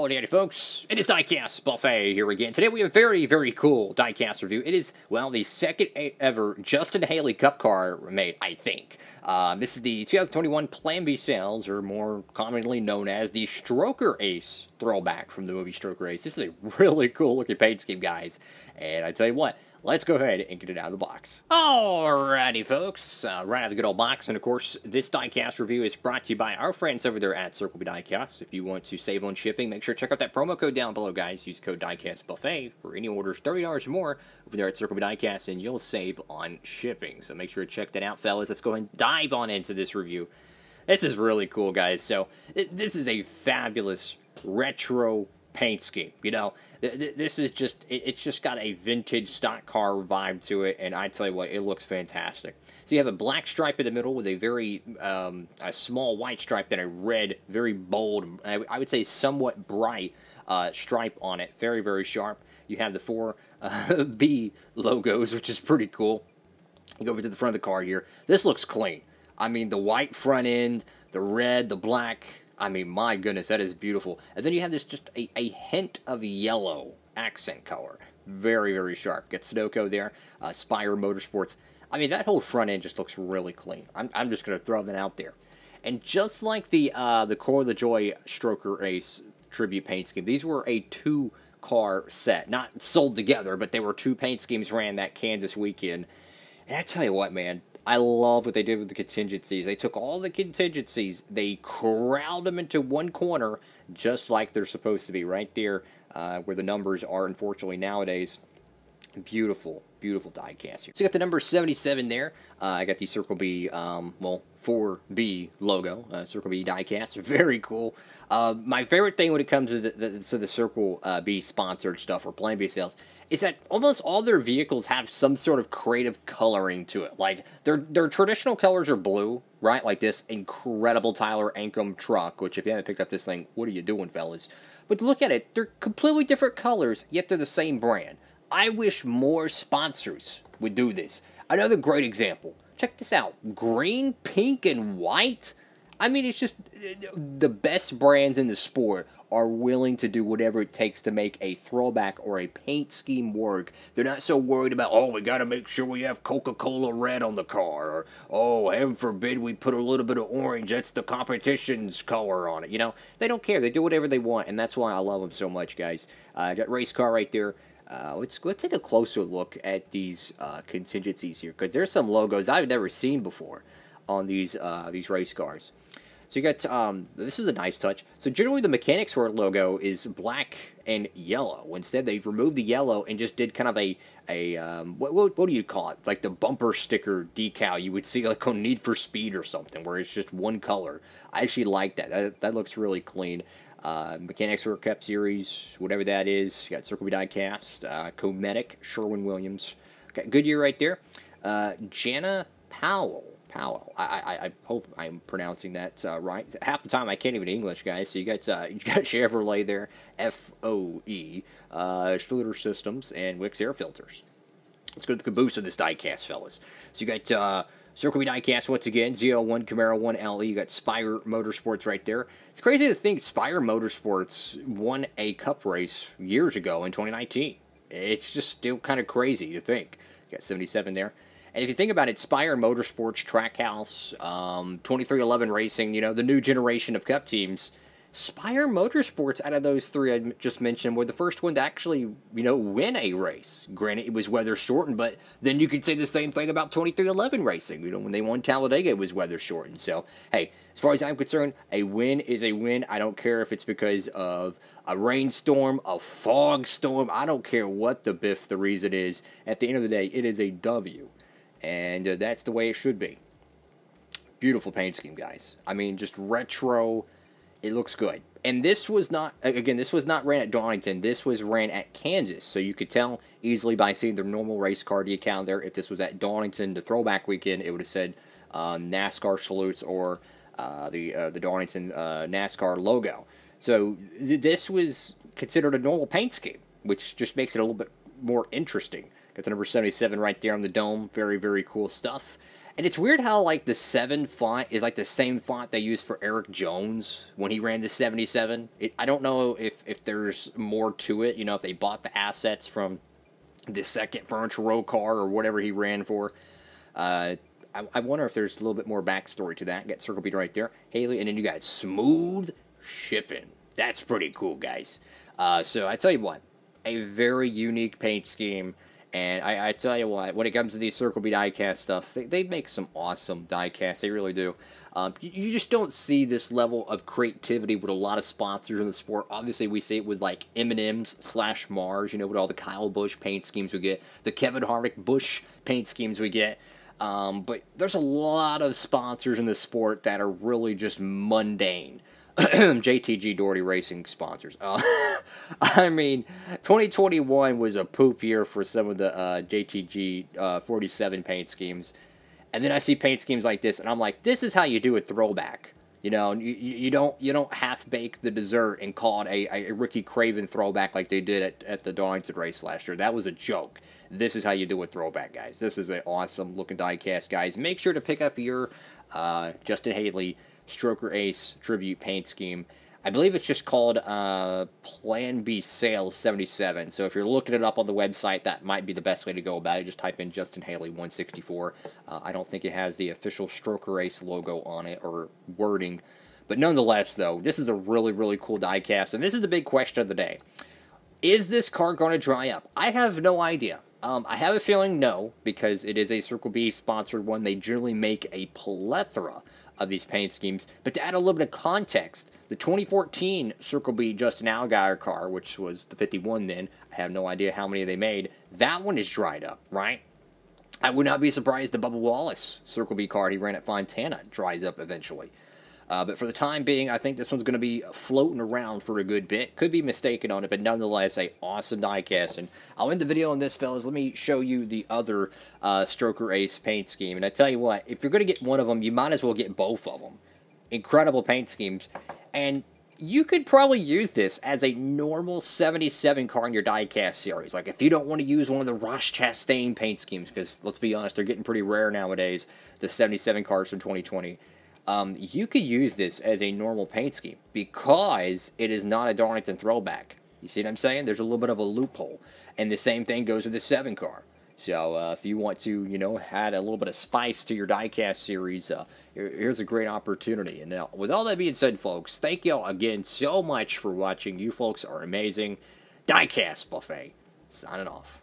Howdy folks, it is Diecastbuffet here again. Today we have a very, very cool diecast review. It is, well, the second ever Justin Haley Cup car made, I think. This is the 2021 Plan B sales, or more commonly known as the Stroker Ace throwback from the movie Stroker Ace. This is a really cool looking paint scheme, guys. And I tell you what, let's go ahead and get it out of the box. Alrighty, folks. Right out of the good old box. And, of course, this diecast review is brought to you by our friends over there at Circlebdiecast. If you want to save on shipping, make sure to check out that promo code down below, guys. Use code DIECASTBuffet for any orders $30 or more over there at Circlebdiecast, and you'll save on shipping. So make sure to check that out, fellas. Let's go ahead and dive on into this review. This is really cool, guys. So this is a fabulous retro paint scheme. You know, this is just, it's just got a vintage stock car vibe to it, and I tell you what, it looks fantastic. So you have a black stripe in the middle with a very, a small white stripe, then a red, very bold, I would say somewhat bright stripe on it. Very, very sharp. You have the four B logos, which is pretty cool. You go over to the front of the car here. This looks clean. I mean, the white front end, the red, the black, I mean, my goodness, that is beautiful. And then you have this just a hint of yellow accent color. Very, very sharp. Got Sudoku there. Spire Motorsports. I mean, that whole front end just looks really clean. I'm just going to throw that out there. And just like the Core of the Joy Stroker Ace tribute paint scheme, these were a two-car set. Not sold together, but they were two paint schemes ran that Kansas weekend. And I tell you what, man, I love what they did with the contingencies. They took all the contingencies, they corralled them into one corner, just like they're supposed to be, right there where the numbers are, unfortunately, nowadays. Beautiful, beautiful diecast here. So you got the number 77 there. I got the Circle B, well, 4B logo, Circle B diecast. Very cool. My favorite thing when it comes to the Circle B sponsored stuff or Plan B sales is that almost all their vehicles have some sort of creative coloring to it. Like, their traditional colors are blue, right? Like this incredible Tyler Ankrum truck, which if you haven't picked up this thing, what are you doing, fellas? But look at it. They're completely different colors, yet they're the same brand. I wish more sponsors would do this. Another great example. Check this out. Green, pink, and white. I mean, it's just the best brands in the sport are willing to do whatever it takes to make a throwback or a paint scheme work. They're not so worried about, oh, we got to make sure we have Coca-Cola red on the car, or, oh, heaven forbid we put a little bit of orange. That's the competition's color on it. You know, they don't care. They do whatever they want, and that's why I love them so much, guys. Got race car right there. Let's take a closer look at these contingencies here, because there's some logos I've never seen before on these race cars. So you got, this is a nice touch. So generally the Mechanics World logo is black and yellow. Instead they removed the yellow and just did kind of what do you call it? Like the bumper sticker decal you would see like on Need for Speed or something, where it's just one color. I actually like that. That looks really clean. Mechanics World Cup Series, whatever that is. You got Circle Diecast, Cometic, Sherwin-Williams. Got Goodyear right there. Jana Powell. I hope I'm pronouncing that right. Half the time I can't even English, guys. So you got Chevrolet there, FOE, Schluter Systems, and Wix Air Filters. Let's go to the caboose of this diecast, fellas. So you got Circle Diecast once again, ZL1 Camaro 1LE. You got Spire Motorsports right there. It's crazy to think Spire Motorsports won a cup race years ago in 2019. It's just still kind of crazy to think. You got 77 there. And if you think about it, Spire Motorsports, Trackhouse, 2311 Racing, you know, the new generation of cup teams, Spire Motorsports, out of those three I just mentioned, were the first one to actually, you know, win a race. Granted, it was weather shortened, but then you could say the same thing about 2311 Racing. You know, when they won Talladega, it was weather shortened. So, hey, as far as I'm concerned, a win is a win. I don't care if it's because of a rainstorm, a fog storm. I don't care what the reason is. At the end of the day, it is a W. And that's the way it should be. Beautiful paint scheme, guys. I mean, just retro. It looks good. And this was not, again, this was not ran at Donington. This was ran at Kansas. So you could tell easily by seeing the normal race car decal there. If this was at Donington, the throwback weekend, it would have said NASCAR salutes or the Donington NASCAR logo. So this was considered a normal paint scheme, which just makes it a little bit more interesting. Got the number 77 right there on the dome. Very, very cool stuff. And it's weird how, like, the 7 font is, like, the same font they used for Eric Jones when he ran the 77. I don't know if there's more to it, you know, if they bought the assets from the second Furniture Row car or whatever he ran for. I wonder if there's a little bit more backstory to that. Got Circlebdiecast right there. Haley, and then you got Smooth Shipping. That's pretty cool, guys. So I tell you what, a very unique paint scheme. And I tell you what, when it comes to these Circlebdiecast diecast stuff, they make some awesome diecasts. They really do. You just don't see this level of creativity with a lot of sponsors in the sport. Obviously, we see it with, like, M&M's / Mars, you know, with all the Kyle Busch paint schemes we get, the Kevin Harvick Busch paint schemes we get. But there's a lot of sponsors in the sport that are really just mundane. JTG Doherty Racing sponsors. I mean, 2021 was a poop year for some of the JTG 47 paint schemes. And then I see paint schemes like this, and I'm like, this is how you do a throwback. You know, you don't half bake the dessert and call it a Ricky Craven throwback like they did at the Darlington race last year. That was a joke. This is how you do a throwback, guys. This is an awesome looking diecast, guys. Make sure to pick up your Justin Haley Stroker Ace tribute paint scheme. I believe it's just called Plan B Sales 77. So if you're looking it up on the website, that might be the best way to go about it. Just type in Justin Haley 164. I don't think it has the official Stroker Ace logo on it or wording. But nonetheless, though, this is a really, really cool diecast. And this is the big question of the day. Is this car going to dry up? I have no idea. I have a feeling no, because it is a Circlebdiecast sponsored one. They generally make a plethora of these paint schemes. But to add a little bit of context, the 2014 Circlebdiecast Justin Allgaier car, which was the 51 then, I have no idea how many they made, that one is dried up, right? I would not be surprised the Bubba Wallace Circlebdiecast car he ran at Fontana dries up eventually. But for the time being, I think this one's going to be floating around for a good bit. Could be mistaken on it, but nonetheless, a awesome diecast. And I'll end the video on this, fellas. Let me show you the other Stroker Ace paint scheme. And I tell you what, if you're going to get one of them, you might as well get both of them. Incredible paint schemes. And you could probably use this as a normal 77 car in your diecast series. Like, if you don't want to use one of the Ross Chastain paint schemes, because, let's be honest, they're getting pretty rare nowadays, the 77 cars from 2020. You could use this as a normal paint scheme because it is not a Darlington throwback. You see what I'm saying? There's a little bit of a loophole. And the same thing goes with the 7 car. So if you want to, you know, add a little bit of spice to your diecast series, here's a great opportunity. And now, with all that being said, folks, thank y'all again so much for watching. You folks are amazing. Diecast Buffet, signing off.